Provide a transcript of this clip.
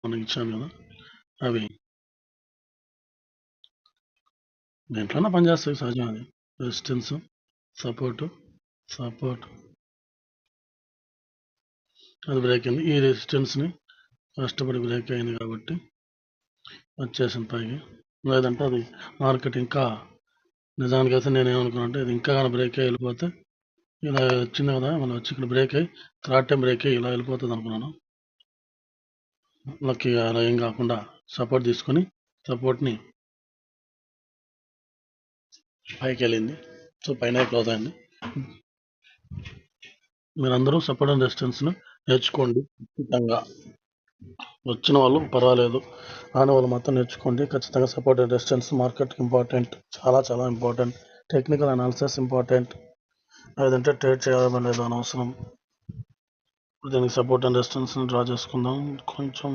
మనకి ఇచ్చాను కదా, అవి దేంట్లోనే పనిచేస్తాయి సహజం. అది రెసిస్టెన్స్, సపోర్ట్, అది బ్రేక్ అయింది. ఈ రెసిస్టెన్స్ని కష్టపడి బ్రేక్ అయింది కాబట్టి వచ్చేసింది పైకి. లేదంటే అది మార్కెట్ ఇంకా నిజానికి అయితే నేనేమనుకున్నా అంటే ఇది ఇంకా కానీ బ్రేక్ అయ్యి వెళ్ళిపోతే ఇలా వచ్చింది కదా, మనం వచ్చి ఇక్కడ బ్రేక్ అయ్యి థర్డ్ టైం బ్రేక్ అయ్యి ఇలా వెళ్ళిపోతుంది అనుకున్నాను. లక్కీగా అలా ఏం కాకుండా సపోర్ట్ తీసుకొని సపోర్ట్ని పైకి వెళ్ళింది. సో పైన క్లోజ్ అయింది. మీరందరూ సపోర్ట్ అండ్ రెసిస్టెన్స్ని నేర్చుకోండి ఖచ్చితంగా. వచ్చిన వాళ్ళు పర్వాలేదు, రాని వాళ్ళు మాత్రం నేర్చుకోండి ఖచ్చితంగా. సపోర్ట్ అండ్ రెసిస్టెన్స్ మార్కెట్కి ఇంపార్టెంట్, చాలా చాలా ఇంపార్టెంట్. టెక్నికల్ అనాలిసిస్ ఇంపార్టెంట్, లేదంటే ట్రేడ్ చేయాలని లేదు అనవసరం. దీనికి సపోర్ట్ అండ్ రెసిస్టెన్స్ని డ్రా చేసుకుందాం కొంచెం.